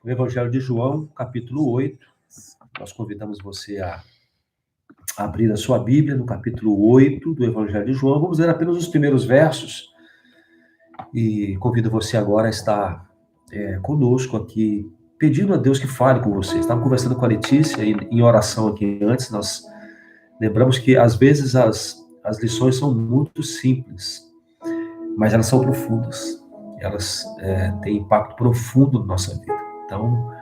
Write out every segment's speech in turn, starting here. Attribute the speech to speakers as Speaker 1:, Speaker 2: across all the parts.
Speaker 1: no Evangelho de João, capítulo 8. Nós convidamos você a abrir a sua Bíblia no capítulo 8 do Evangelho de João. Vamos ler apenas os primeiros versos e convido você agora a estar conosco aqui, pedindo a Deus que fale com você. Estava conversando com a Letícia em oração aqui antes, nós lembramos que às vezes as lições são muito simples, mas elas são profundas, elas têm impacto profundo na nossa vida. Então,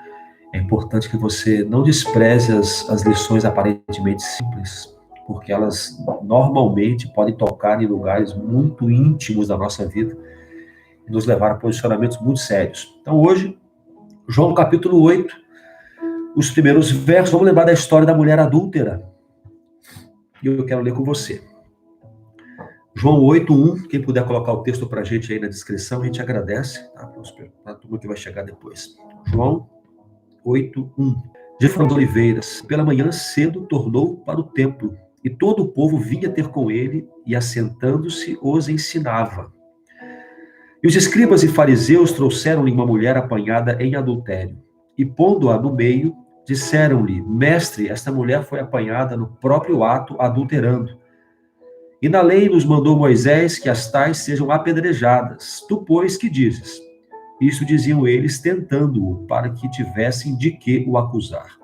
Speaker 1: é importante que você não despreze as lições aparentemente simples, porque elas normalmente podem tocar em lugares muito íntimos da nossa vida e nos levar a posicionamentos muito sérios. Então, hoje, João capítulo 8, os primeiros versos, vamos lembrar da história da mulher adúltera. E eu quero ler com você. João 8:1, quem puder colocar o texto para a gente aí na descrição, a gente agradece, tá? Para todo mundo que vai chegar depois. João 8:1. De Fernando Oliveiras, pela manhã cedo tornou para o templo, e todo o povo vinha ter com ele, e assentando-se os ensinava. E os escribas e fariseus trouxeram-lhe uma mulher apanhada em adultério, e pondo-a no meio, disseram-lhe: Mestre, esta mulher foi apanhada no próprio ato adulterando. E na lei nos mandou Moisés que as tais sejam apedrejadas. Tu, pois, que dizes? Isso diziam eles, tentando-o, para que tivessem de que o acusar.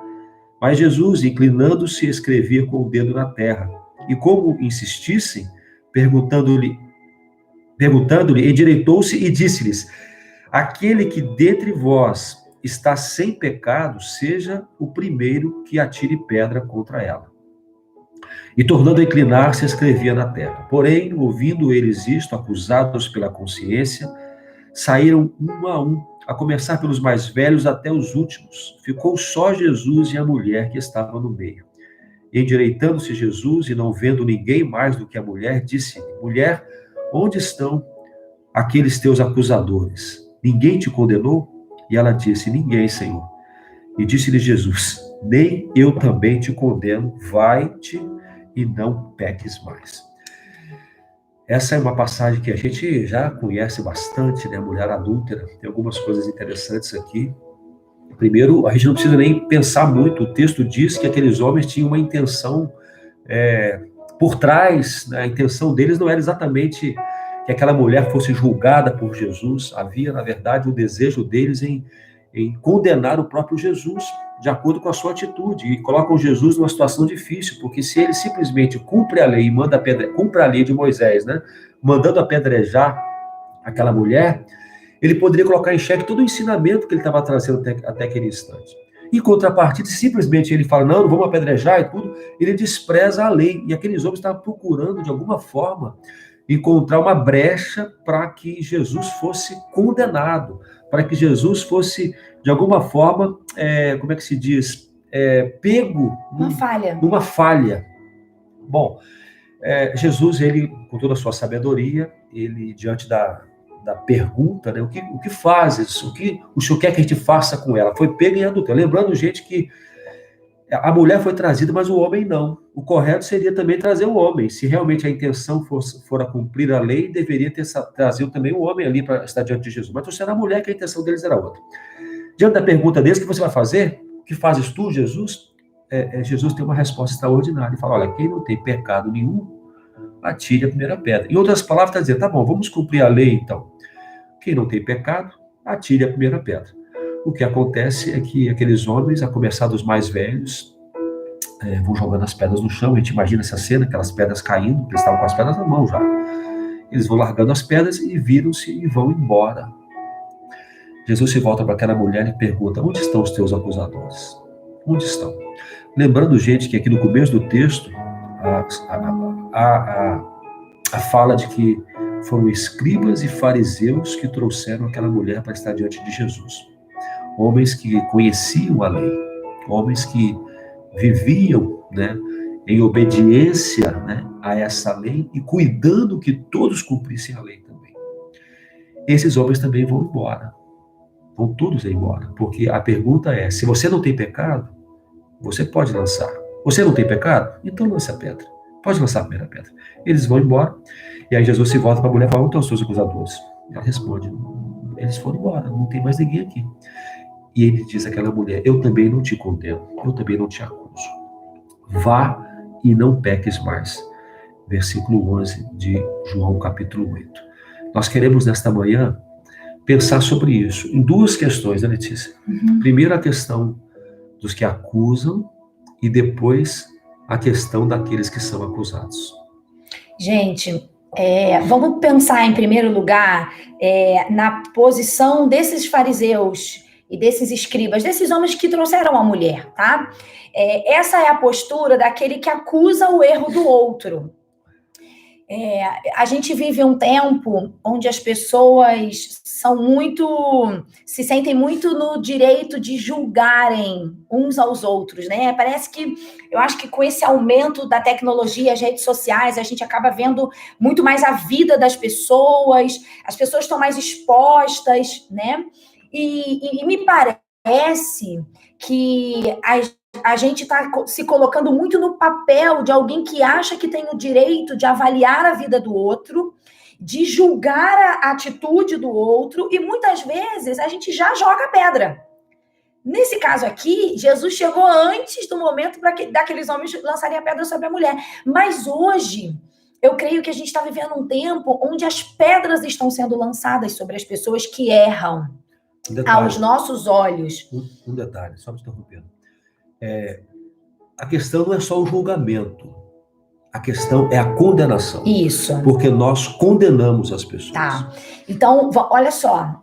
Speaker 1: Mas Jesus, inclinando-se, escrevia com o dedo na terra. E como insistissem, perguntando-lhe, endireitou-se e disse-lhes: Aquele que dentre vós está sem pecado, seja o primeiro que atire pedra contra ela. E tornando a inclinar-se, escrevia na terra. Porém, ouvindo eles isto, acusados pela consciência, saíram um, a começar pelos mais velhos até os últimos. Ficou só Jesus e a mulher que estava no meio. E endireitando-se Jesus, e não vendo ninguém mais do que a mulher, disse-lhe: Mulher, onde estão aqueles teus acusadores? Ninguém te condenou? E ela disse: Ninguém, Senhor. E disse-lhe Jesus: Nem eu também te condeno, vai-te e não peques mais. Essa é uma passagem que a gente já conhece bastante, né? Mulher adúltera. Tem algumas coisas interessantes aqui. Primeiro, a gente não precisa nem pensar muito. O texto diz que aqueles homens tinham uma intenção por trás, né? A intenção deles não era exatamente que aquela mulher fosse julgada por Jesus. Havia, na verdade, o desejo deles em condenar o próprio Jesus, de acordo com a sua atitude, e colocam Jesus numa situação difícil, porque se ele simplesmente cumpre a lei e cumpre a lei de Moisés, né, mandando apedrejar aquela mulher, ele poderia colocar em xeque todo o ensinamento que ele estava trazendo até aquele instante. Em contrapartida, simplesmente ele fala: não vamos apedrejar e tudo, ele despreza a lei, e aqueles homens estavam procurando, de alguma forma, encontrar uma brecha para que Jesus fosse condenado, para que Jesus fosse, de alguma forma, como é que se diz? Pego numa falha. Bom, Jesus, ele, com toda a sua sabedoria, ele, diante da pergunta, né, o que fazes? O que o senhor quer que a gente faça com ela? Foi pego em adultério. Lembrando, gente, que a mulher foi trazida, mas o homem não. O correto seria também trazer o homem. Se realmente a intenção for a cumprir a lei, deveria ter trazido também o homem ali para estar diante de Jesus. Mas trouxeram a mulher, que a intenção deles era outra. Diante da pergunta deles, o que você vai fazer? O que fazes tu, Jesus? Jesus tem uma resposta extraordinária. Ele fala: olha, quem não tem pecado nenhum, atire a primeira pedra. Em outras palavras, está dizendo: tá bom, vamos cumprir a lei então. Quem não tem pecado, atire a primeira pedra. O que acontece é que aqueles homens, a começar dos mais velhos, vão jogando as pedras no chão. A gente imagina essa cena, aquelas pedras caindo, porque eles estavam com as pedras na mão já. Eles vão largando as pedras e viram-se e vão embora. Jesus se volta para aquela mulher e pergunta: onde estão os teus acusadores? Onde estão? Lembrando, gente, que aqui no começo do texto, a fala de que foram escribas e fariseus que trouxeram aquela mulher para estar diante de Jesus. Homens que conheciam a lei, homens que viviam, né, em obediência, né, a essa lei e cuidando que todos cumprissem a lei também. Esses homens também vão embora, vão todos embora, porque a pergunta é: se você não tem pecado, você pode lançar. Você não tem pecado? Então lança a pedra. Pode lançar a primeira pedra. Eles vão embora, e aí Jesus se volta para a mulher e fala: onde estão os seus acusadores? Ela responde: eles foram embora, não tem mais ninguém aqui. E ele diz àquela mulher: eu também não te condeno, eu também não te acuso. Vá e não peques mais. Versículo 11 de João capítulo 8. Nós queremos nesta manhã pensar sobre isso, em duas questões, né, Letícia? Primeiro, a questão dos que acusam e depois a questão daqueles que são acusados.
Speaker 2: Gente, vamos pensar em primeiro lugar na posição desses fariseus e desses escribas, desses homens que trouxeram a mulher, tá? Essa é a postura daquele que acusa o erro do outro. A gente vive um tempo onde as pessoas se sentem muito no direito de julgarem uns aos outros, né? Parece que, eu acho que com esse aumento da tecnologia, as redes sociais, a gente acaba vendo muito mais a vida das pessoas, as pessoas estão mais expostas, né? E me parece que a gente está se colocando muito no papel de alguém que acha que tem o direito de avaliar a vida do outro, de julgar a atitude do outro, e muitas vezes a gente já joga pedra. Nesse caso aqui, Jesus chegou antes do momento daqueles homens lançarem a pedra sobre a mulher. Mas hoje, eu creio que a gente está vivendo um tempo onde as pedras estão sendo lançadas sobre as pessoas que erram aos nossos olhos.
Speaker 1: Um detalhe, só me interrompendo. A questão não é só o julgamento, a questão é a condenação.
Speaker 2: Isso.
Speaker 1: Porque nós condenamos as pessoas.
Speaker 2: Tá. Então, olha só,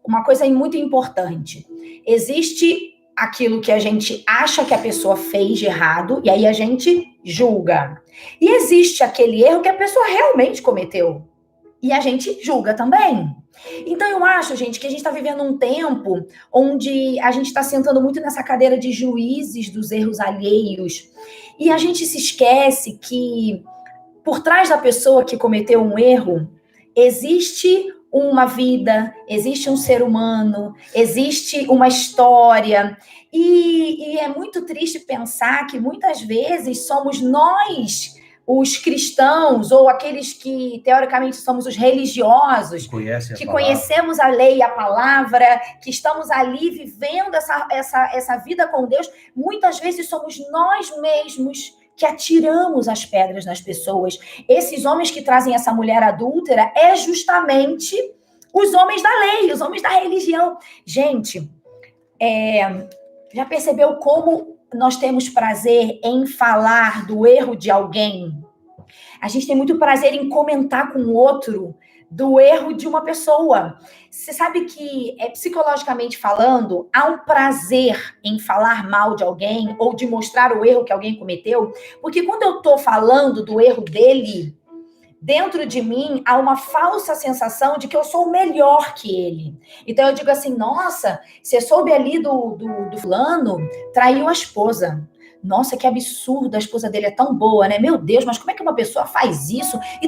Speaker 2: uma coisa muito importante. Existe aquilo que a gente acha que a pessoa fez de errado, e aí a gente julga. E existe aquele erro que a pessoa realmente cometeu, e a gente julga também. Então, eu acho, gente, que a gente está vivendo um tempo onde a gente está sentando muito nessa cadeira de juízes dos erros alheios. E a gente se esquece que, por trás da pessoa que cometeu um erro, existe uma vida, existe um ser humano, existe uma história. E é muito triste pensar que, muitas vezes, somos nós, os cristãos, ou aqueles que, teoricamente, somos os religiosos, que conhecemos a lei e a palavra, que estamos ali vivendo essa vida com Deus, muitas vezes somos nós mesmos que atiramos as pedras nas pessoas. Esses homens que trazem essa mulher adúltera é justamente os homens da lei, os homens da religião. Gente, já percebeu como nós temos prazer em falar do erro de alguém? A gente tem muito prazer em comentar com o outro do erro de uma pessoa. Você sabe que, psicologicamente falando, há um prazer em falar mal de alguém ou de mostrar o erro que alguém cometeu, porque quando eu estou falando do erro dele, dentro de mim há uma falsa sensação de que eu sou melhor que ele. Então eu digo assim: nossa, você soube ali do fulano, traiu a esposa. Nossa, que absurdo, a esposa dele é tão boa, né? Meu Deus, mas como é que uma pessoa faz isso? E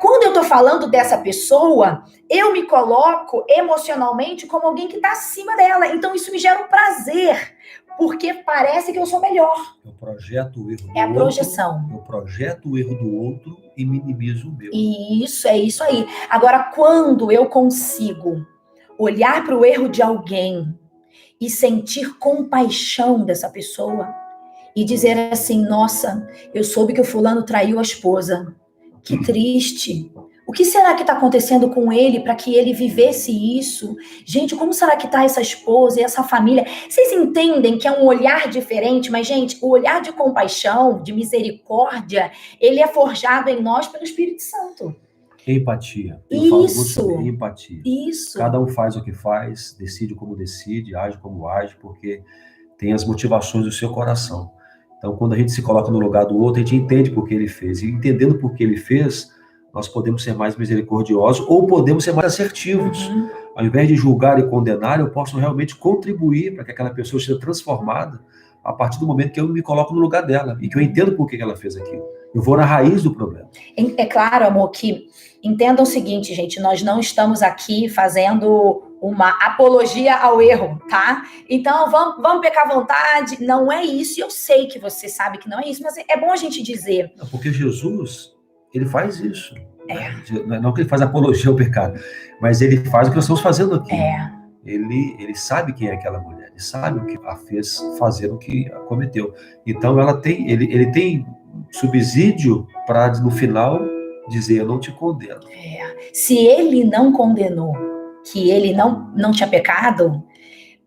Speaker 2: Quando eu tô falando dessa pessoa, eu me coloco emocionalmente como alguém que tá acima dela. Então isso me gera um prazer, porque parece que eu sou melhor.
Speaker 1: Eu projeto o erro do outro.
Speaker 2: É a projeção.
Speaker 1: Eu projeto o erro do outro e minimizo o meu.
Speaker 2: Isso, é isso aí. Agora, quando eu consigo olhar para o erro de alguém e sentir compaixão dessa pessoa e dizer assim: nossa, eu soube que o fulano traiu a esposa. Que triste. O que será que está acontecendo com ele para que ele vivesse isso? Gente, como será que está essa esposa e essa família? Vocês entendem que é um olhar diferente? Mas, gente, o olhar de compaixão, de misericórdia, ele é forjado em nós pelo Espírito Santo.
Speaker 1: Empatia.
Speaker 2: Eu falo muito
Speaker 1: sobre empatia.
Speaker 2: Isso.
Speaker 1: Cada um faz o que faz, decide como decide, age como age, porque tem as motivações do seu coração. Então, quando a gente se coloca no lugar do outro, a gente entende por que ele fez. E entendendo por que ele fez, nós podemos ser mais misericordiosos ou podemos ser mais assertivos. Ao invés de julgar e condenar, eu posso realmente contribuir para que aquela pessoa seja transformada a partir do momento que eu me coloco no lugar dela e que eu entendo por que ela fez aquilo. Eu vou na raiz do problema.
Speaker 2: É claro, amor, que entendam o seguinte, gente, nós não estamos aqui fazendo uma apologia ao erro, tá? Então, vamos pecar à vontade. Não é isso, eu sei que você sabe que não é isso, mas é bom a gente dizer.
Speaker 1: Não, porque Jesus, ele faz isso. Não que ele faz apologia ao pecado, mas ele faz o que nós estamos fazendo aqui. Ele sabe quem é aquela mulher. Ele sabe o que a fez fazer o que cometeu. Então ele tem subsídio para no final dizer: eu não te condeno.
Speaker 2: Se ele não condenou que ele não tinha pecado,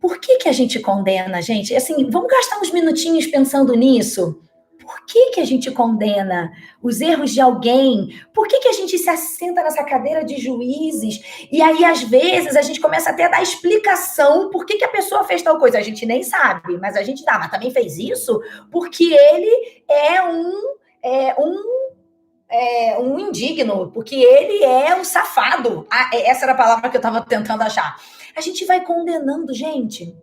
Speaker 2: por que a gente condena, gente? Assim, vamos gastar uns minutinhos pensando nisso. Por que a gente condena os erros de alguém? Por que a gente se assenta nessa cadeira de juízes? E aí, às vezes, a gente começa até a dar explicação por que a pessoa fez tal coisa. A gente nem sabe, mas a gente dá. Mas também fez isso porque ele é um indigno, porque ele é um safado. Essa era a palavra que eu estava tentando achar. A gente vai condenando, gente.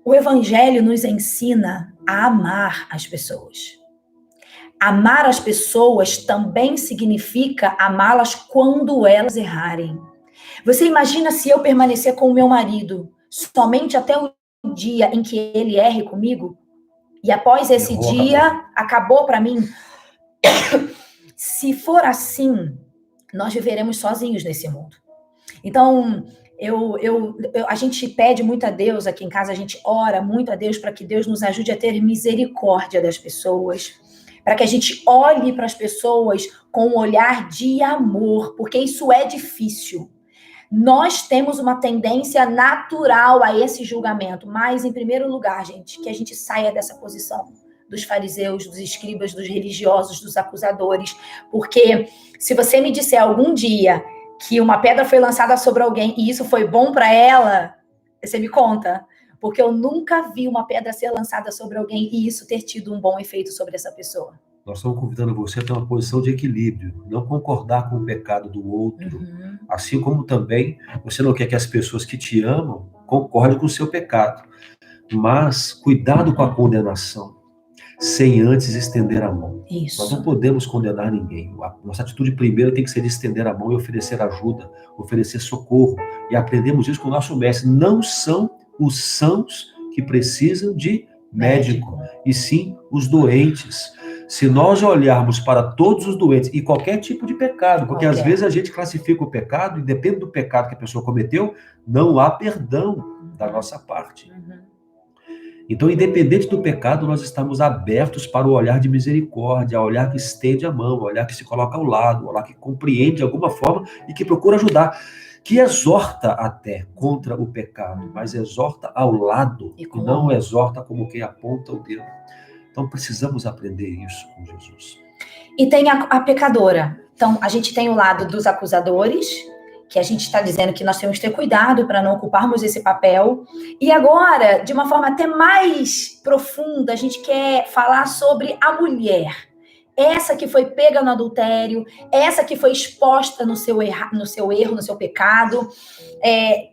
Speaker 2: O Evangelho nos ensina a amar as pessoas. Amar as pessoas também significa amá-las quando elas errarem. Você imagina se eu permanecer com o meu marido somente até o dia em que ele erre comigo? E após esse dia, acabou para mim? Se for assim, nós viveremos sozinhos nesse mundo. Então, a gente pede muito a Deus aqui em casa, a gente ora muito a Deus para que Deus nos ajude a ter misericórdia das pessoas, para que a gente olhe para as pessoas com um olhar de amor, porque isso é difícil. Nós temos uma tendência natural a esse julgamento, mas, em primeiro lugar, gente, que a gente saia dessa posição dos fariseus, dos escribas, dos religiosos, dos acusadores, porque se você me disser algum dia que uma pedra foi lançada sobre alguém e isso foi bom para ela, você me conta, porque eu nunca vi uma pedra ser lançada sobre alguém e isso ter tido um bom efeito sobre essa pessoa.
Speaker 1: Nós estamos convidando você a ter uma posição de equilíbrio, não concordar com o pecado do outro, assim como também você não quer que as pessoas que te amam concordem com o seu pecado, mas cuidado com a condenação, sem antes estender a mão.
Speaker 2: Isso.
Speaker 1: Nós não podemos condenar ninguém. A nossa atitude primeira tem que ser de estender a mão e oferecer ajuda, oferecer socorro. E aprendemos isso com o nosso mestre. Não são os sãos que precisam de médico, e sim os doentes. Se nós olharmos para todos os doentes e qualquer tipo de pecado, porque às vezes a gente classifica o pecado e depende do pecado que a pessoa cometeu, não há perdão da nossa parte. Então, independente do pecado, nós estamos abertos para o olhar de misericórdia, o olhar que estende a mão, o olhar que se coloca ao lado, o olhar que compreende de alguma forma e que procura ajudar, que exorta até contra o pecado, mas exorta ao lado e não exorta como quem aponta o dedo. Então, precisamos aprender isso com Jesus.
Speaker 2: E tem a pecadora. Então, a gente tem o lado dos acusadores, que a gente está dizendo que nós temos que ter cuidado para não ocuparmos esse papel. E agora, de uma forma até mais profunda, a gente quer falar sobre a mulher. Essa que foi pega no adultério, essa que foi exposta no seu erro, no seu pecado.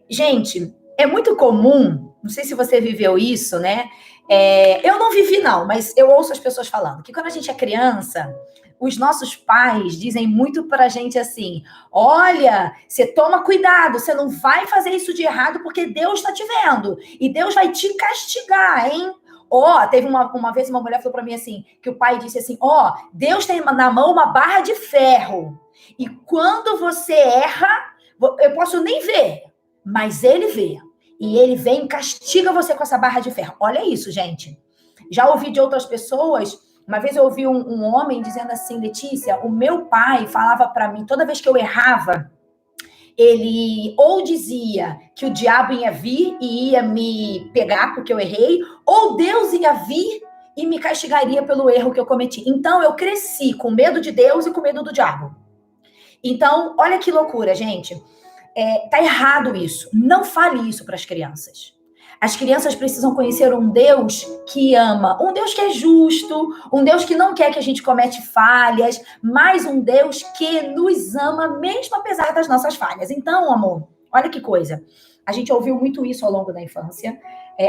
Speaker 2: Gente, é muito comum, não sei se você viveu isso, né? Eu não vivi não, mas eu ouço as pessoas falando que quando a gente é criança, os nossos pais dizem muito pra gente assim: olha, você toma cuidado, você não vai fazer isso de errado porque Deus tá te vendo e Deus vai te castigar, hein? Teve uma vez uma mulher falou pra mim assim, que o pai disse assim: Deus tem na mão uma barra de ferro e quando você erra, eu posso nem ver, mas ele vê. E ele vem e castiga você com essa barra de ferro. Olha isso, gente. Já ouvi de outras pessoas. Uma vez eu ouvi um homem dizendo assim: Letícia, o meu pai falava para mim, toda vez que eu errava, ele ou dizia que o diabo ia vir e ia me pegar porque eu errei, ou Deus ia vir e me castigaria pelo erro que eu cometi. Então, eu cresci com medo de Deus e com medo do diabo. Então, olha que loucura, gente. Tá errado isso. Não fale isso para as crianças. As crianças precisam conhecer um Deus que ama, um Deus que é justo, um Deus que não quer que a gente comete falhas, mas um Deus que nos ama mesmo apesar das nossas falhas. Então, amor, olha que coisa. A gente ouviu muito isso ao longo da infância.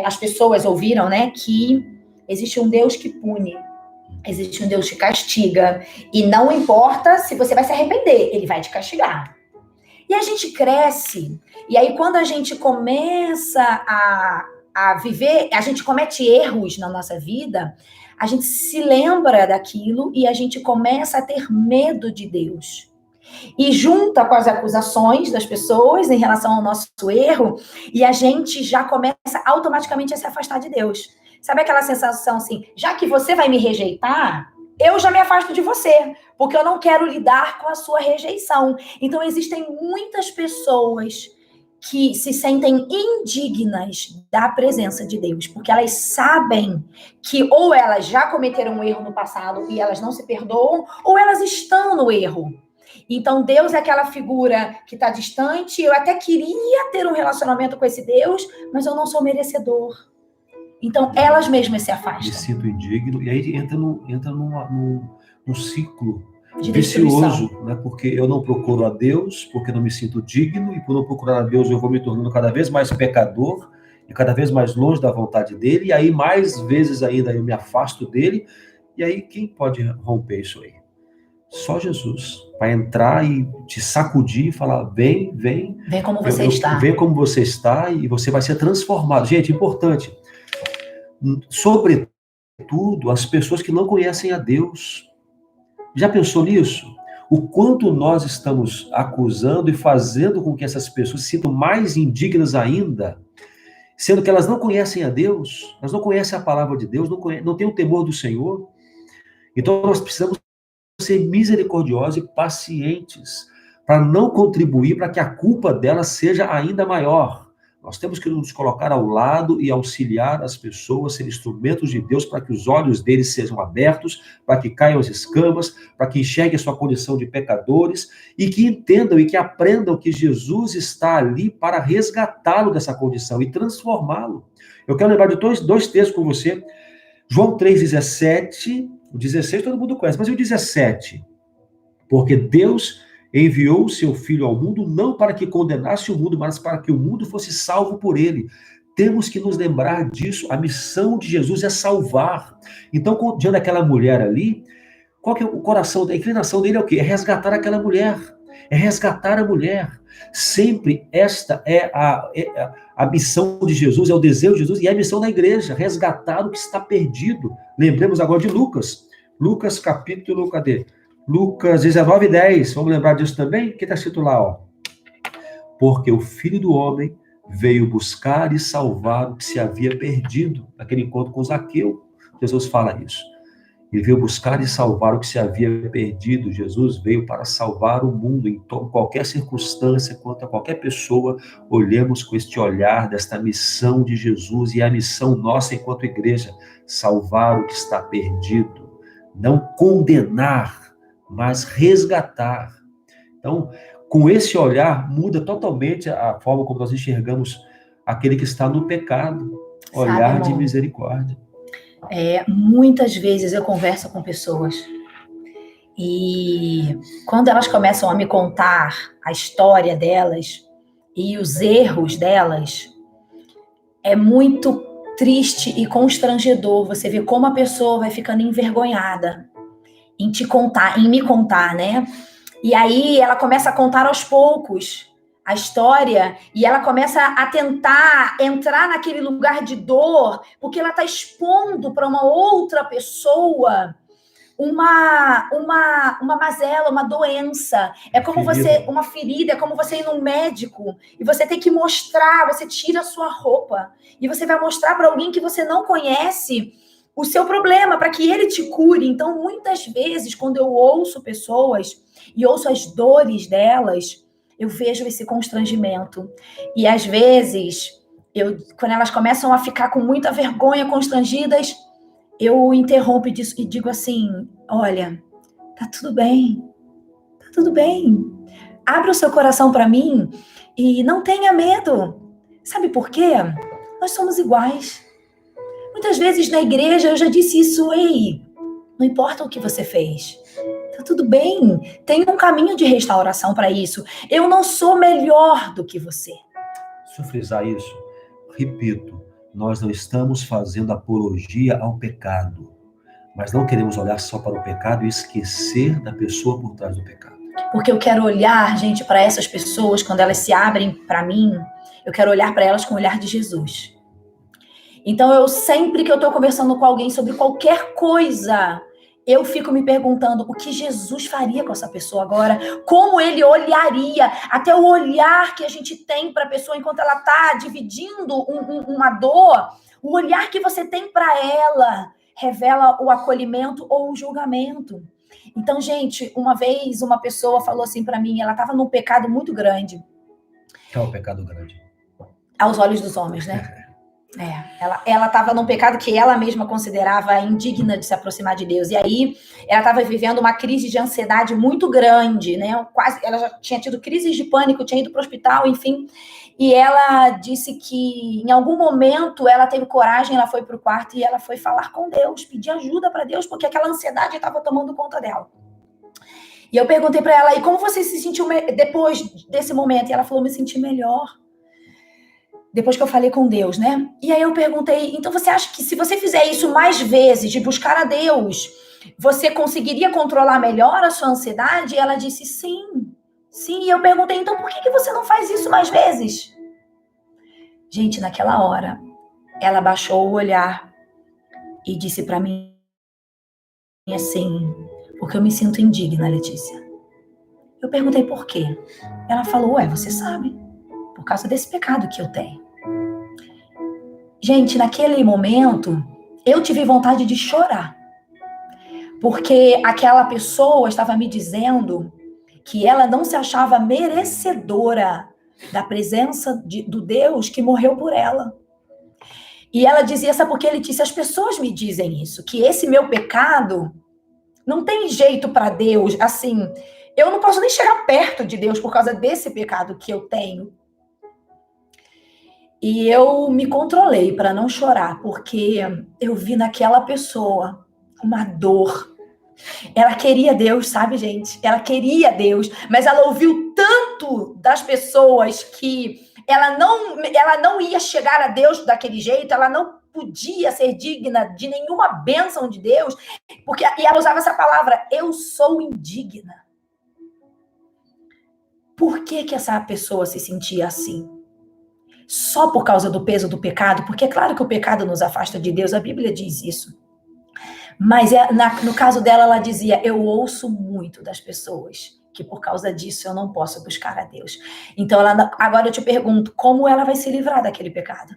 Speaker 2: As pessoas ouviram, né, que existe um Deus que pune, existe um Deus que castiga, e não importa se você vai se arrepender, ele vai te castigar. E a gente cresce, e aí quando a gente começa a viver, a gente comete erros na nossa vida, a gente se lembra daquilo e a gente começa a ter medo de Deus. E junta com as acusações das pessoas em relação ao nosso erro, e a gente já começa automaticamente a se afastar de Deus. Sabe aquela sensação assim, já que você vai me rejeitar, eu já me afasto de você, porque eu não quero lidar com a sua rejeição. Então existem muitas pessoas que se sentem indignas da presença de Deus, porque elas sabem que ou elas já cometeram um erro no passado e elas não se perdoam, ou elas estão no erro. Então, Deus é aquela figura que está distante. Eu até queria ter um relacionamento com esse Deus, mas eu não sou merecedor. Então, elas mesmas se afastam.
Speaker 1: Me sinto indigno. E aí entra num ciclo
Speaker 2: De
Speaker 1: vicioso,
Speaker 2: destruição.
Speaker 1: né? Porque eu não procuro a Deus, porque não me sinto digno, e por não procurar a Deus eu vou me tornando cada vez mais pecador, e cada vez mais longe da vontade dele, e aí mais vezes ainda eu me afasto dele. E aí quem pode romper isso aí? Só Jesus, para entrar e te sacudir e falar, vem
Speaker 2: como você está.
Speaker 1: Vem como você está, e você vai ser transformado. Gente, importante, sobretudo as pessoas que não conhecem a Deus. Já pensou nisso? O quanto nós estamos acusando e fazendo com que essas pessoas se sintam mais indignas ainda, sendo que elas não conhecem a Deus, elas não conhecem a palavra de Deus, não têm o temor do Senhor. Então nós precisamos ser misericordiosos e pacientes, para não contribuir para que a culpa delas seja ainda maior. Nós temos que nos colocar ao lado e auxiliar as pessoas, ser instrumentos de Deus para que os olhos deles sejam abertos, para que caiam as escamas, para que enxerguem a sua condição de pecadores e que entendam e que aprendam que Jesus está ali para resgatá-lo dessa condição e transformá-lo. Eu quero lembrar de dois textos com você. João 3,17, o 16 todo mundo conhece, mas e o 17? Porque Deus enviou o seu Filho ao mundo não para que condenasse o mundo, mas para que o mundo fosse salvo por ele. Temos que nos lembrar disso. A missão de Jesus é salvar. Então, diante daquela mulher ali, qual que é o coração, a inclinação dele é o quê? É resgatar aquela mulher. É resgatar a mulher. Sempre esta é a missão de Jesus, é o desejo de Jesus e é a missão da igreja, resgatar o que está perdido. Lembremos agora de Lucas. Lucas capítulo, cadê? Lucas 19:10. Vamos lembrar disso também? O que está escrito lá, ó? Porque o Filho do Homem veio buscar e salvar o que se havia perdido. Naquele encontro com Zaqueu, Jesus fala isso. Ele veio buscar e salvar o que se havia perdido. Jesus veio para salvar o mundo em qualquer circunstância, quanto a qualquer pessoa. Olhemos com este olhar desta missão de Jesus e a missão nossa enquanto igreja, salvar o que está perdido. Não condenar, mas resgatar. Então, com esse olhar, muda totalmente a forma como nós enxergamos aquele que está no pecado. Olhar de misericórdia.
Speaker 2: Muitas vezes eu converso com pessoas e quando elas começam a me contar a história delas e os erros delas, é muito triste e constrangedor você ver como a pessoa vai ficando envergonhada em me contar, né? E aí ela começa a contar aos poucos a história e ela começa a tentar entrar naquele lugar de dor, porque ela está expondo para uma outra pessoa uma mazela, uma doença. É como uma ferida, é como você ir num médico e você tem que mostrar, você tira a sua roupa e você vai mostrar para alguém que você não conhece o seu problema, para que ele te cure. Então, muitas vezes, quando eu ouço pessoas e ouço as dores delas, eu vejo esse constrangimento. E, às vezes, quando elas começam a ficar com muita vergonha, constrangidas, eu interrompo e digo assim, olha, tá tudo bem. Abra o seu coração para mim e não tenha medo. Sabe por quê? Nós somos iguais. Muitas vezes na igreja eu já disse isso, ei, não importa o que você fez, tá tudo bem, tem um caminho de restauração para isso. Eu não sou melhor do que você.
Speaker 1: Se eu frisar isso, repito, nós não estamos fazendo apologia ao pecado, mas não queremos olhar só para o pecado e esquecer da pessoa por trás do pecado.
Speaker 2: Porque eu quero olhar, gente, para essas pessoas, quando elas se abrem para mim, eu quero olhar para elas com o olhar de Jesus. Então, sempre que eu estou conversando com alguém sobre qualquer coisa, eu fico me perguntando o que Jesus faria com essa pessoa agora, como ele olharia, até o olhar que a gente tem para a pessoa enquanto ela está dividindo uma dor, o olhar que você tem para ela revela o acolhimento ou o julgamento. Então, gente, uma vez uma pessoa falou assim para mim, ela estava num pecado muito grande.
Speaker 1: Qual é o pecado grande?
Speaker 2: Aos olhos dos homens, né? Ela estava num pecado que ela mesma considerava indigna de se aproximar de Deus. E aí, ela estava vivendo uma crise de ansiedade muito grande, né? Ela já tinha tido crises de pânico, tinha ido para o hospital, enfim. E ela disse que em algum momento ela teve coragem, ela foi para o quarto e ela foi falar com Deus, pedir ajuda para Deus, porque aquela ansiedade estava tomando conta dela. E eu perguntei para ela, e como você se sentiu depois desse momento? E ela falou, me senti melhor. Depois que eu falei com Deus, né? E aí eu perguntei, então você acha que se você fizer isso mais vezes, de buscar a Deus, você conseguiria controlar melhor a sua ansiedade? E ela disse, sim. Sim, e eu perguntei, então por que você não faz isso mais vezes? Gente, naquela hora, ela baixou o olhar e disse para mim assim, porque eu me sinto indigna, Letícia. Eu perguntei por quê. Ela falou, você sabe, por causa desse pecado que eu tenho. Gente, naquele momento, eu tive vontade de chorar. Porque aquela pessoa estava me dizendo que ela não se achava merecedora da presença do Deus que morreu por ela. E ela dizia, sabe por quê, Letícia? As pessoas me dizem isso, que esse meu pecado não tem jeito para Deus. Assim, eu não posso nem chegar perto de Deus por causa desse pecado que eu tenho. E eu me controlei para não chorar, porque eu vi naquela pessoa uma dor. Ela queria Deus, sabe, gente? Ela queria Deus, mas ela ouviu tanto das pessoas que ela não ia chegar a Deus daquele jeito, ela não podia ser digna de nenhuma bênção de Deus, e ela usava essa palavra, eu sou indigna. Por que essa pessoa se sentia assim? Só por causa do peso do pecado? Porque é claro que o pecado nos afasta de Deus, a Bíblia diz isso. Mas no caso dela, ela dizia, eu ouço muito das pessoas que por causa disso eu não posso buscar a Deus. Então, agora eu te pergunto, como ela vai se livrar daquele pecado?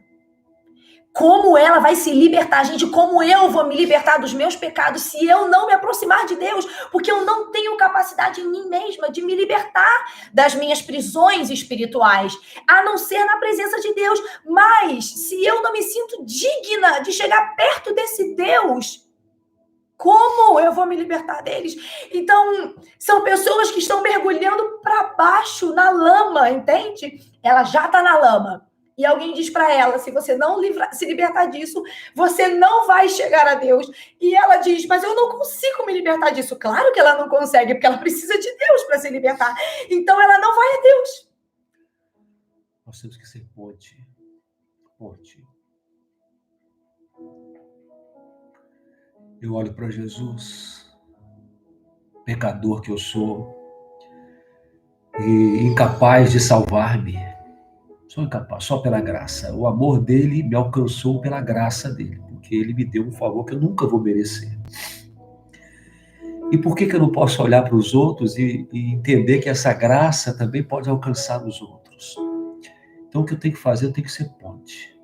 Speaker 2: Como ela vai se libertar, gente? Como eu vou me libertar dos meus pecados se eu não me aproximar de Deus? Porque eu não tenho capacidade em mim mesma de me libertar das minhas prisões espirituais, a não ser na presença de Deus. Mas se eu não me sinto digna de chegar perto desse Deus, como eu vou me libertar deles? Então, são pessoas que estão mergulhando para baixo na lama, entende? Ela já está na lama. E alguém diz para ela, se você não se libertar disso, você não vai chegar a Deus. E ela diz, mas eu não consigo me libertar disso. Claro que ela não consegue, porque ela precisa de Deus para se libertar. Então, ela não vai a Deus.
Speaker 1: Nós temos que ser ponte. Ponte. Eu olho para Jesus, pecador que eu sou, e incapaz de salvar-me. Sou incapaz, só pela graça. O amor dele me alcançou pela graça dele, porque ele me deu um favor que eu nunca vou merecer. E por que eu não posso olhar para os outros e entender que essa graça também pode alcançar os outros? Então, o que eu tenho que fazer? Eu tenho que ser ponte.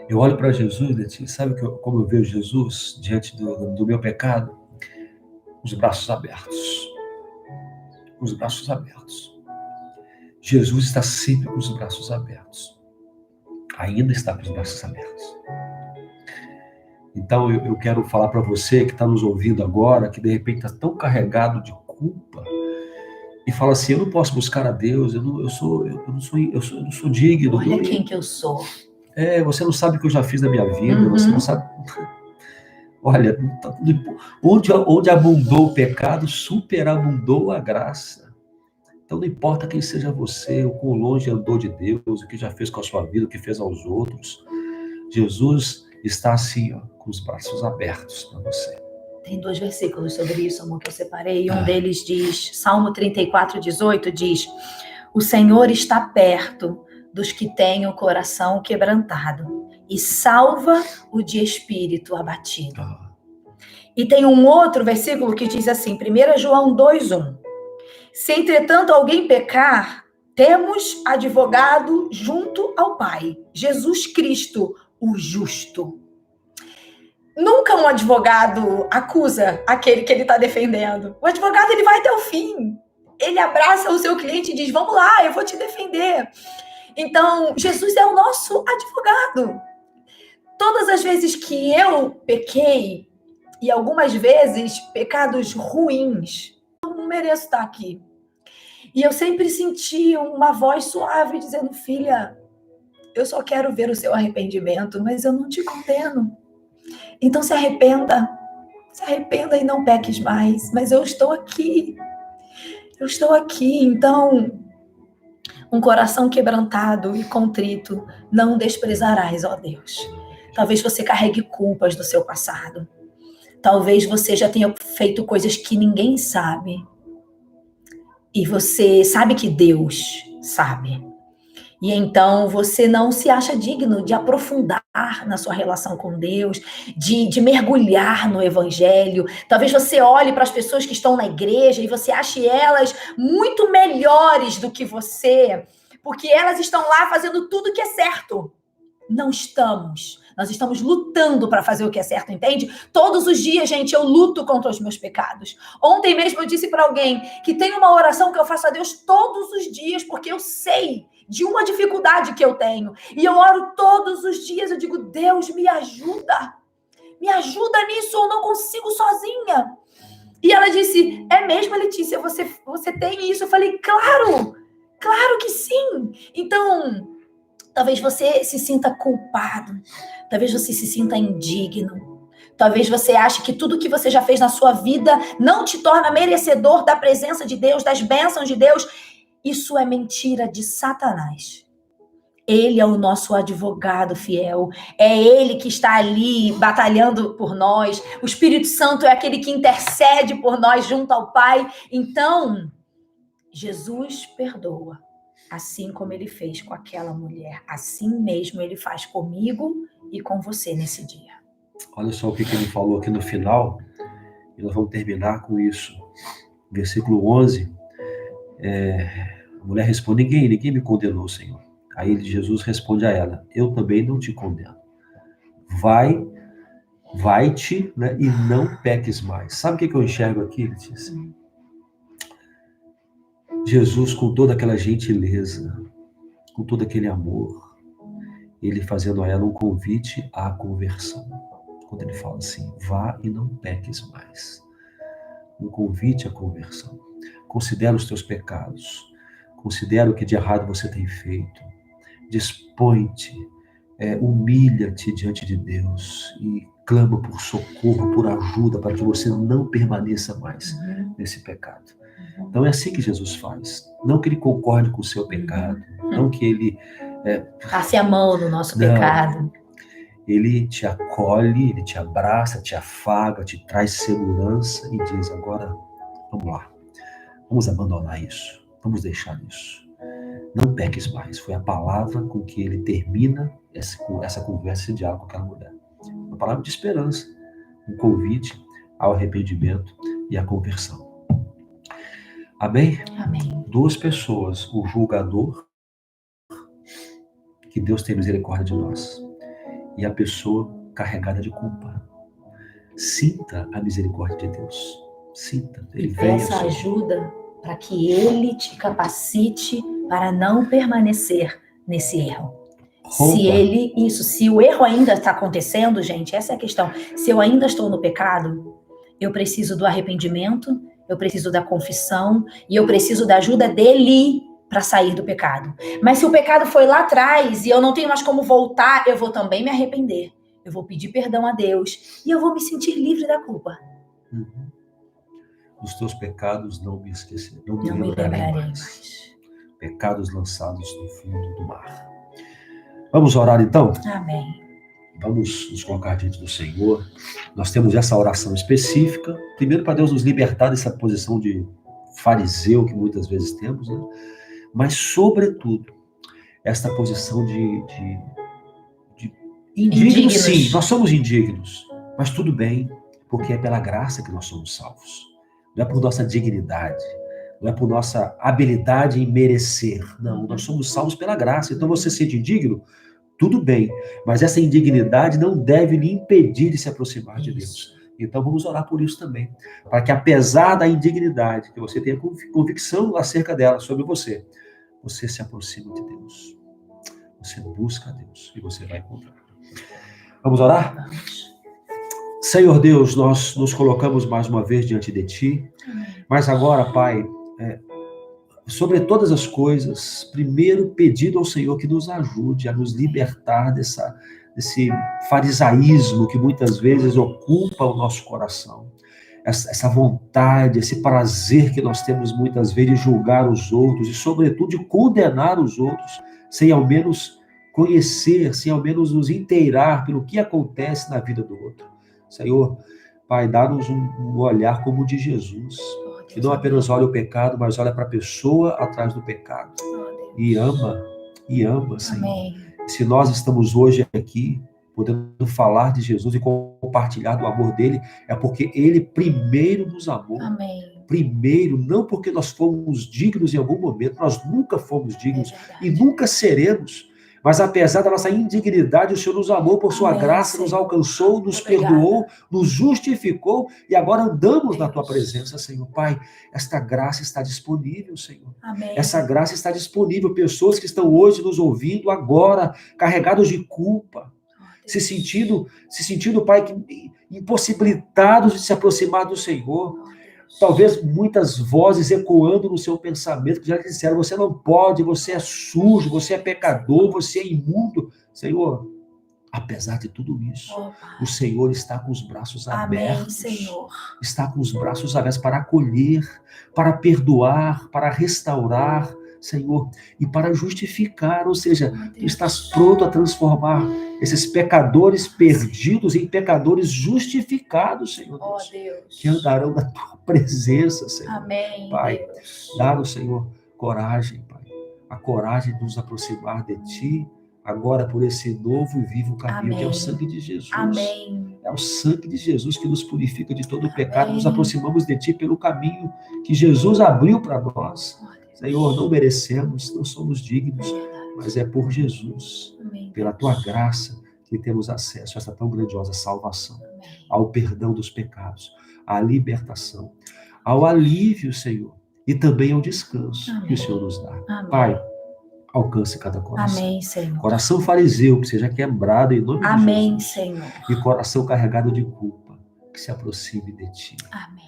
Speaker 1: Eu olho para Jesus, Letícia, sabe como eu vejo Jesus diante do meu pecado? Os braços abertos. Os braços abertos. Jesus está sempre com os braços abertos. Ainda está com os braços abertos. Então, eu quero falar para você que está nos ouvindo agora, que de repente está tão carregado de culpa, e fala assim, eu não posso buscar a Deus, eu não sou digno.
Speaker 2: Olha quem que eu sou.
Speaker 1: Você não sabe o que eu já fiz na minha vida, você não sabe... Olha, onde abundou o pecado, superabundou a graça. Então não importa quem seja você, o quão longe andou de Deus, o que já fez com a sua vida, o que fez aos outros. Jesus está assim, com os braços abertos para você.
Speaker 2: Tem 2 versículos sobre isso, amor, que eu separei. Um deles diz, Salmo 34, 18, diz, o Senhor está perto dos que têm o coração quebrantado e salva o de espírito abatido. E tem um outro versículo que diz assim, 1 João 2:1. Se entretanto alguém pecar, temos advogado junto ao Pai, Jesus Cristo, o justo. Nunca um advogado acusa aquele que ele está defendendo. O advogado, ele vai até o fim. Ele abraça o seu cliente e diz, vamos lá, eu vou te defender. Então, Jesus é o nosso advogado. Todas as vezes que eu pequei, e algumas vezes pecados ruins, eu não mereço estar aqui. E eu sempre senti uma voz suave dizendo, filha, eu só quero ver o seu arrependimento, mas eu não te condeno. Então se arrependa e não peques mais. Mas eu estou aqui. Então, um coração quebrantado e contrito não desprezarás, ó Deus. Talvez você carregue culpas do seu passado. Talvez você já tenha feito coisas que ninguém sabe. E você sabe que Deus sabe. E então você não se acha digno de aprofundar na sua relação com Deus, de mergulhar no Evangelho. Talvez você olhe para as pessoas que estão na igreja e você ache elas muito melhores do que você, porque elas estão lá fazendo tudo que é certo. Não estamos. Nós estamos lutando para fazer o que é certo, entende? Todos os dias, gente, eu luto contra os meus pecados. Ontem mesmo eu disse para alguém que tem uma oração que eu faço a Deus todos os dias, porque eu sei de uma dificuldade que eu tenho. E eu oro todos os dias, eu digo, Deus, me ajuda. Me ajuda nisso, eu não consigo sozinha. E ela disse, é mesmo, Letícia, você tem isso? Eu falei, claro que sim. Então, talvez você se sinta culpado. Talvez você se sinta indigno. Talvez você ache que tudo que você já fez na sua vida não te torna merecedor da presença de Deus, das bênçãos de Deus. Isso é mentira de Satanás. Ele é o nosso advogado fiel. É ele que está ali batalhando por nós. O Espírito Santo é aquele que intercede por nós junto ao Pai. Então, Jesus perdoa. Assim como ele fez com aquela mulher. Assim mesmo ele faz comigo e com você nesse dia.
Speaker 1: Olha só o que ele falou aqui no final. E nós vamos terminar com isso. Versículo 11. A mulher responde, ninguém me condenou, Senhor. Aí Jesus responde a ela, eu também não te condeno. Vai-te, né, e não peques mais. Sabe o que eu enxergo aqui, Letícia? Jesus, com toda aquela gentileza, com todo aquele amor, ele fazendo a ela um convite à conversão. Quando ele fala assim, vá e não peques mais. Um convite à conversão. Considera os teus pecados. Considera o que de errado você tem feito. Dispõe-te, humilha-te diante de Deus e clama por socorro, por ajuda, para que você não permaneça mais nesse pecado. Então é assim que Jesus faz. Não que ele concorde com o seu pecado, não que ele
Speaker 2: passe a mão no nosso pecado.
Speaker 1: Ele te acolhe, ele te abraça, te afaga, te traz segurança e diz, agora, vamos lá, vamos abandonar isso, vamos deixar isso. Não peques mais. Foi a palavra com que ele termina essa conversa, esse diálogo com aquela mulher. Uma palavra de esperança, um convite ao arrependimento e à conversão. Amém?
Speaker 2: Amém.
Speaker 1: Duas pessoas, o julgador, que Deus tem misericórdia de nós, e a pessoa carregada de culpa. Sinta a misericórdia de Deus. Sinta. Ele vem.
Speaker 2: Peça ajuda para que ele te capacite para não permanecer nesse erro. Se o erro ainda está acontecendo, gente, essa é a questão. Se eu ainda estou no pecado, eu preciso do arrependimento, eu preciso da confissão e eu preciso da ajuda dele para sair do pecado. Mas se o pecado foi lá atrás e eu não tenho mais como voltar, eu vou também me arrepender. Eu vou pedir perdão a Deus e eu vou me sentir livre da culpa.
Speaker 1: Dos teus pecados não me esquecerei, não me
Speaker 2: lembrarei mais.
Speaker 1: Pecados lançados no fundo do mar. Vamos orar então?
Speaker 2: Amém.
Speaker 1: Vamos nos colocar diante do Senhor. Nós temos essa oração específica, primeiro para Deus nos libertar dessa posição de fariseu que muitas vezes temos, né? Mas sobretudo, esta posição de indigno, sim, nós somos indignos, mas tudo bem, porque é pela graça que nós somos salvos. Não é por nossa dignidade, não é por nossa habilidade em merecer. Não, nós somos salvos pela graça. Então você ser indigno, tudo bem, mas essa indignidade não deve lhe impedir de se aproximar de Deus. Então vamos orar por isso também, para que apesar da indignidade, que você tenha convicção acerca dela, sobre você, você se aproxima de Deus. Você busca a Deus e você vai encontrar. Vamos orar? Senhor Deus, nós nos colocamos mais uma vez diante de Ti, mas agora, Pai, sobre todas as coisas, primeiro pedindo ao Senhor que nos ajude a nos libertar desse farisaísmo que muitas vezes ocupa o nosso coração. Essa vontade, esse prazer que nós temos muitas vezes de julgar os outros e, sobretudo, de condenar os outros, sem ao menos conhecer, sem ao menos nos inteirar pelo que acontece na vida do outro. Senhor, Pai, dá-nos um olhar como o de Jesus, que não apenas olha o pecado, mas olha para a pessoa atrás do pecado. E ama, Senhor.
Speaker 2: Amém.
Speaker 1: Se nós estamos hoje aqui, podendo falar de Jesus e compartilhar do amor dele, é porque ele primeiro nos amou.
Speaker 2: Amém.
Speaker 1: Primeiro, não porque nós fomos dignos em algum momento, nós nunca fomos dignos e nunca seremos. Mas apesar da nossa indignidade, o Senhor nos amou por sua graça, Senhor. Nos alcançou, nos perdoou, nos justificou e agora andamos na tua presença, Senhor. Pai, esta graça está disponível, Senhor.
Speaker 2: Amém.
Speaker 1: Essa graça está disponível. Pessoas que estão hoje nos ouvindo agora, carregados de culpa, se sentindo, Pai, impossibilitados de se aproximar do Senhor. Talvez muitas vozes ecoando no seu pensamento que já disseram: você não pode, você é sujo, você é pecador, você é imundo. Senhor, apesar de tudo isso, o Senhor está com os braços abertos.
Speaker 2: Amém, Senhor.
Speaker 1: Está com os braços abertos para acolher, para perdoar, para restaurar, Senhor, e para justificar, ou seja, tu estás pronto a transformar esses pecadores perdidos em pecadores justificados, Senhor Deus, que andarão na tua presença, Senhor.
Speaker 2: Amém,
Speaker 1: Pai,
Speaker 2: Deus.
Speaker 1: dá-nos, Senhor, coragem, Pai, a coragem de nos aproximar de Ti, agora por esse novo e vivo caminho,
Speaker 2: Amém.
Speaker 1: Que é o sangue de Jesus.
Speaker 2: Amém.
Speaker 1: É o sangue de Jesus que nos purifica de todo o pecado. Nos aproximamos de Ti pelo caminho que Jesus abriu para nós. Senhor, não merecemos, não somos dignos, mas é por Jesus, pela Tua graça, que temos acesso a essa tão grandiosa salvação, ao perdão dos pecados, à libertação, ao alívio, Senhor, e também ao descanso que o Senhor nos dá. Pai, alcance cada coração.
Speaker 2: Amém, Senhor.
Speaker 1: Coração fariseu, que seja quebrado em nome de Jesus.
Speaker 2: Amém, Senhor.
Speaker 1: E coração carregado de culpa, que se aproxime de Ti.
Speaker 2: Amém.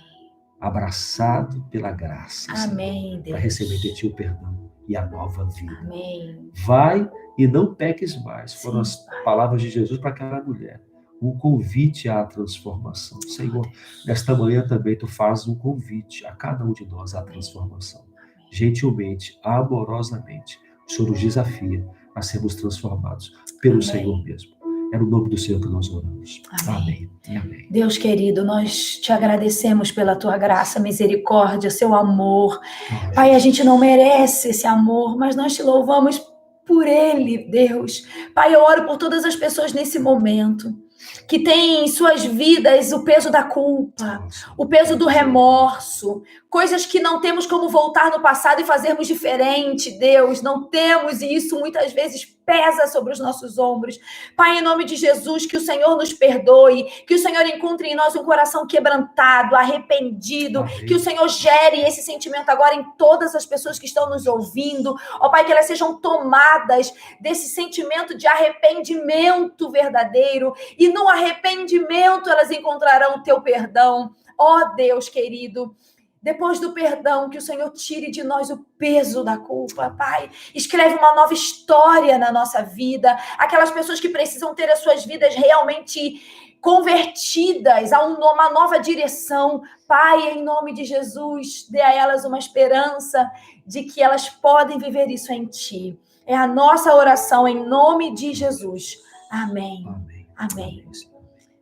Speaker 1: Abraçado pela graça,
Speaker 2: Amém,
Speaker 1: Senhor,
Speaker 2: Deus.
Speaker 1: para receber de Ti o perdão e a nova vida.
Speaker 2: Amém.
Speaker 1: Vai e não peques mais. Foram
Speaker 2: Sim,
Speaker 1: as palavras de Jesus para aquela mulher. Um convite à transformação. Senhor, nesta manhã também Tu fazes um convite a cada um de nós à transformação. Gentilmente, amorosamente, o Senhor nos desafia a sermos transformados pelo Senhor mesmo. É no nome do Senhor que nós oramos. Amém. Amém.
Speaker 2: Deus querido, nós te agradecemos pela tua graça, misericórdia, seu amor.
Speaker 1: Amém.
Speaker 2: Pai, a gente não merece esse amor, mas nós te louvamos por ele, Deus. Pai, eu oro por todas as pessoas nesse momento que têm em suas vidas o peso da culpa, o peso do remorso, coisas que não temos como voltar no passado e fazermos diferente, Deus, não temos, e isso muitas vezes pesa sobre os nossos ombros. Pai, em nome de Jesus, que o Senhor nos perdoe, que o Senhor encontre em nós um coração quebrantado, arrependido,
Speaker 1: Amém.
Speaker 2: que o Senhor gere esse sentimento agora em todas as pessoas que estão nos ouvindo, ó Pai, que elas sejam tomadas desse sentimento de arrependimento verdadeiro, e no arrependimento elas encontrarão o teu perdão. Ó Deus querido, depois do perdão, que o Senhor tire de nós o peso da culpa, Pai. Escreve uma nova história na nossa vida. Aquelas pessoas que precisam ter as suas vidas realmente convertidas a uma nova direção. Pai, em nome de Jesus, dê a elas uma esperança de que elas podem viver isso em Ti. É a nossa oração em nome de Jesus. Amém.
Speaker 1: Amém.
Speaker 2: Amém.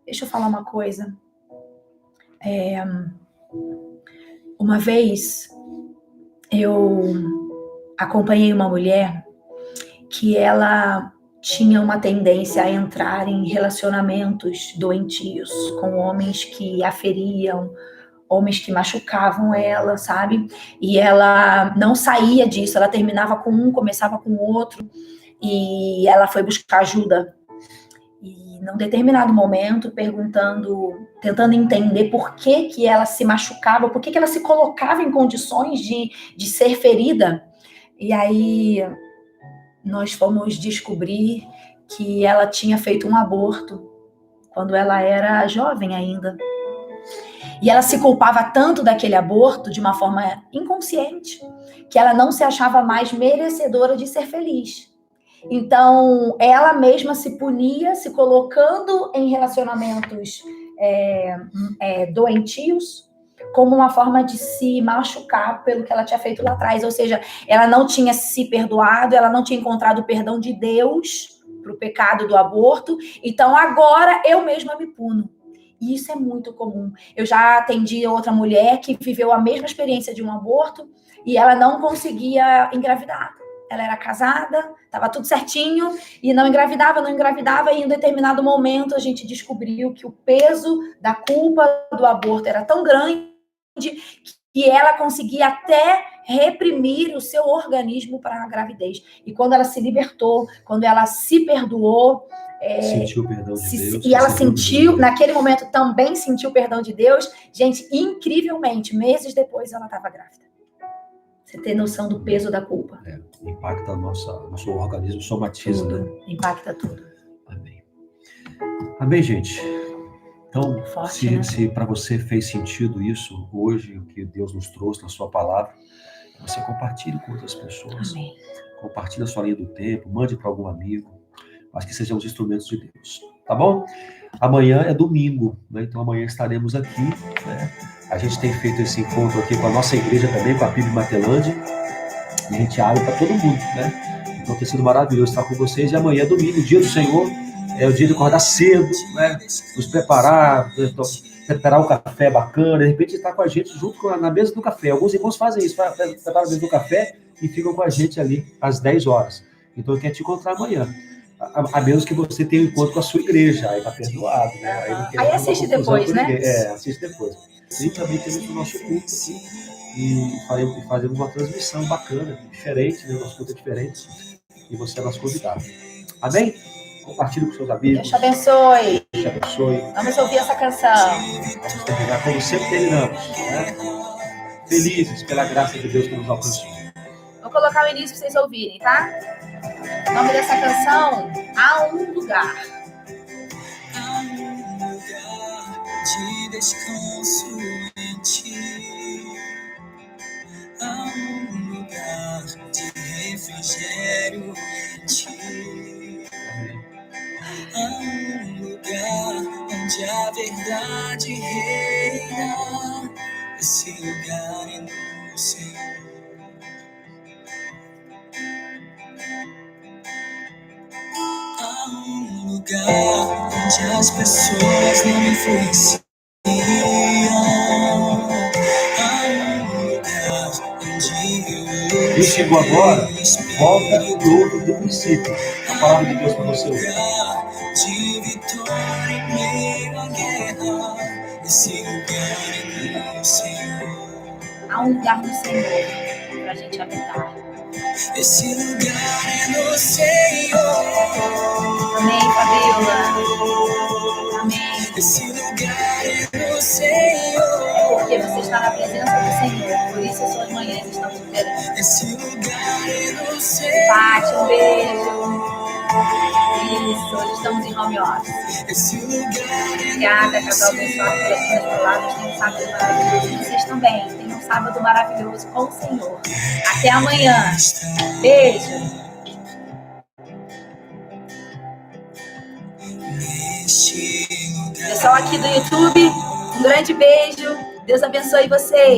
Speaker 2: Deixa eu falar uma coisa. Uma vez eu acompanhei uma mulher que ela tinha uma tendência a entrar em relacionamentos doentios com homens que a feriam, homens que machucavam ela, sabe? E ela não saía disso, ela terminava com um, começava com o outro, e ela foi buscar ajuda. E num determinado momento, tentando entender por que ela se machucava, por que ela se colocava em condições de ser ferida. E aí nós fomos descobrir que ela tinha feito um aborto quando ela era jovem ainda. E ela se culpava tanto daquele aborto de uma forma inconsciente, que ela não se achava mais merecedora de ser feliz. Então, ela mesma se punia, se colocando em relacionamentos doentios, como uma forma de se machucar pelo que ela tinha feito lá atrás. Ou seja, ela não tinha se perdoado, ela não tinha encontrado o perdão de Deus para o pecado do aborto. Então, agora eu mesma me puno. E isso é muito comum. Eu já atendi outra mulher que viveu a mesma experiência de um aborto e ela não conseguia engravidar. Ela era casada, estava tudo certinho e não engravidava, e em um determinado momento a gente descobriu que o peso da culpa do aborto era tão grande que ela conseguia até reprimir o seu organismo para a gravidez. E quando ela se libertou, quando ela se perdoou,
Speaker 1: sentiu o perdão de Deus.
Speaker 2: E ela sentiu, naquele momento também sentiu o perdão de Deus. Gente, incrivelmente, meses depois ela estava grávida. Você tem noção do peso da culpa.
Speaker 1: Impacta nosso organismo, somatiza.
Speaker 2: Tudo,
Speaker 1: né?
Speaker 2: Impacta tudo.
Speaker 1: Amém. Amém, gente. Então,
Speaker 2: Forte,
Speaker 1: se para você fez sentido isso hoje, o que Deus nos trouxe na sua palavra, você compartilhe com outras pessoas.
Speaker 2: Amém.
Speaker 1: Compartilhe a sua linha do tempo, mande para algum amigo. Mas que sejamos instrumentos de Deus. Tá bom? Amanhã é domingo, né? Então amanhã estaremos aqui, né? A gente tem feito esse encontro aqui com a nossa igreja também, com a PIB Matelândia. E a gente abre para todo mundo, né? Então tem sido maravilhoso estar com vocês. E amanhã é domingo, dia do Senhor. É o dia de acordar cedo, né? Nos preparar, preparar um café bacana. De repente estar com a gente junto na mesa do café. Alguns irmãos fazem isso, preparam a mesa do café e ficam com a gente ali às 10 horas. Então eu quero te encontrar amanhã. A menos que você tenha um encontro com a sua igreja, aí tá perdoado, né?
Speaker 2: Aí assiste depois, né?
Speaker 1: Assiste depois. E também temos o nosso culto aqui, e fazemos uma transmissão bacana, diferente, né? O nosso culto é diferente, e você é nosso convidado. Amém? Compartilhe com seus amigos.
Speaker 2: Deus te abençoe.
Speaker 1: Deus te abençoe.
Speaker 2: Vamos ouvir essa canção.
Speaker 1: Vamos terminar como sempre terminamos, né? Felizes pela graça de Deus que nos alcançou.
Speaker 2: Vou colocar o início para vocês ouvirem, tá? O nome dessa canção, Há um Lugar.
Speaker 3: Há um lugar de descanso em ti. Há um lugar de refrigério em ti. Há um lugar onde a verdade reina. Esse lugar é no Senhor. Há um lugar onde as pessoas não influenciam. Há um lugar onde
Speaker 1: Quem chegou agora, volta e ouve do princípio a palavra de Deus para você ouvir.
Speaker 3: De vitória em meio à guerra. Esse lugar é no Senhor.
Speaker 2: Há um lugar no Senhor para a gente habitar.
Speaker 3: Esse lugar é no Senhor.
Speaker 2: Amém, Fabiola. Amém.
Speaker 3: Esse lugar é no Senhor.
Speaker 2: Porque você está na presença do Senhor. Por isso as suas manhãs estão diferentes.
Speaker 3: Esse lugar é no Senhor.
Speaker 2: Pati, um beijo. Isso, hoje estamos em home office.
Speaker 3: Esse lugar é
Speaker 2: Obrigada, casal abençoado pelas minhas palavras. Tenham um sábado maravilhoso. Vocês também. Tenham um sábado maravilhoso com o Senhor. Até amanhã. Beijo. Pessoal aqui do YouTube, um grande beijo. Deus abençoe vocês.